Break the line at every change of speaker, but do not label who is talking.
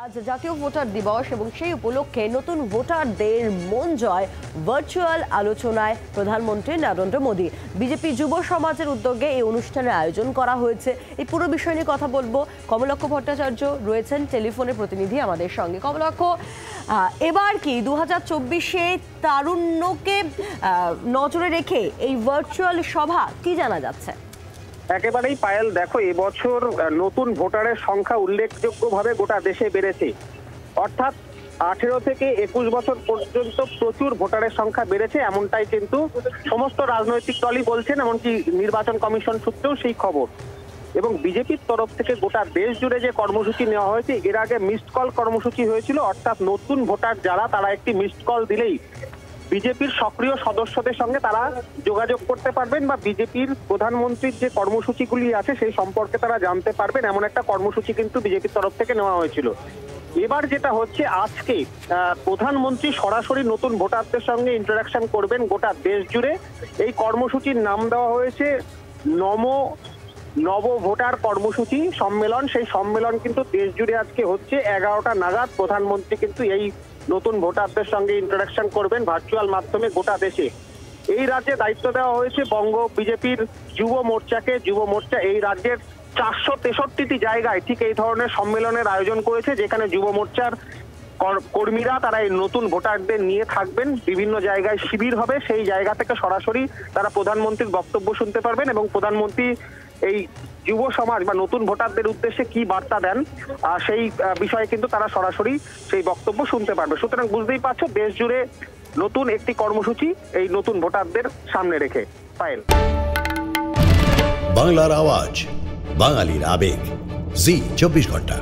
আজ জাতীয় ভোটার দিবস এবং সেই উপলক্ষে নতুন ভোটারদের মন জয় ভার্চুয়াল আলোচনায় প্রধানমন্ত্রী নরেন্দ্র মোদী। বিজেপি যুব সমাজের উদ্যোগে এই অনুষ্ঠানের আয়োজন করা হয়েছে। এই পুরো বিষয় নিয়ে কথা বলবো। কমলাক্ষ ভট্টাচার্য রয়েছেন টেলিফোনে প্রতিনিধি আমাদের সঙ্গে। কমলাক্ষ, এবার কি 2024-এ তারুণ্যকে নজরে রেখে এই ভার্চুয়াল সভা কি জানা যাচ্ছে?
একেবারেই পায়েল, দেখো এবছর নতুন ভোটারের সংখ্যা উল্লেখযোগ্যভাবে গোটা দেশে বেড়েছে। অর্থাৎ 18 থেকে 21 বছর পর্যন্ত প্রচুর ভোটারের সংখ্যা বেড়েছে, এমনটাই কিন্তু সমস্ত রাজনৈতিক দলই বলছেন, এমনকি নির্বাচন কমিশন সূত্রেও সেই খবর। এবং বিজেপির তরফ থেকে গোটা দেশ জুড়ে যে কর্মসূচি নেওয়া হয়েছে, এর আগে মিসড কল কর্মসূচি হয়েছিল। অর্থাৎ নতুন ভোটার যারা, তারা একটি মিসড কল দিলেই বিজেপির সক্রিয় সদস্যদের সঙ্গে তারা যোগাযোগ করতে পারবেন বা বিজেপির প্রধানমন্ত্রীর যে কর্মসূচিগুলি আছে সেই সম্পর্কে তারা জানতে পারবেন। এমন একটা কর্মসূচি কিন্তু বিজেপির তরফ থেকে নেওয়া হয়েছিল। এবার যেটা হচ্ছে, আজকে প্রধানমন্ত্রী সরাসরি নতুন ভোটারদের সঙ্গে ইন্টারাকশন করবেন গোটা দেশ জুড়ে। এই কর্মসূচির নাম দেওয়া হয়েছে নব ভোটার কর্মসূচি সম্মেলন। সেই সম্মেলন কিন্তু দেশ জুড়ে আজকে হচ্ছে। 11টা নাগাদ প্রধানমন্ত্রী কিন্তু এই নতুন ভোটারদের সঙ্গে ইন্টারাকশন করবেন ভার্চুয়াল মাধ্যমে গোটা দেশে। এই রাজ্যে দায়িত্ব দেওয়া হয়েছে বঙ্গ বিজেপির যুব মোর্চাকে। যুব মোর্চা এই রাজ্যের 463টি জায়গায় ঠিক এই ধরনের সম্মেলনের আয়োজন করেছে, যেখানে যুব মোর্চার কর্মীরা তারা এই নতুন ভোটারদের নিয়ে থাকবেন। বিভিন্ন জায়গায় শিবির হবে, সেই জায়গা থেকে সরাসরি তারা প্রধানমন্ত্রীর বক্তব্য শুনতে পারবেন এবং প্রধানমন্ত্রী এই যুব সমাজ বা নতুন ভোটারদের উদ্দেশ্যে কি বার্তা দেন সেই বিষয়ে কিন্তু তারা সরাসরি সেই বক্তব্য শুনতে পারবে। সুতরাং বুঝতেই পারছো, দেশ জুড়ে নতুন একটি কর্মসূচি এই নতুন ভোটারদের সামনে রেখে। পায়েল।
বাংলার আওয়াজ, বাঙালির আবেগ, জি 24 ঘন্টা।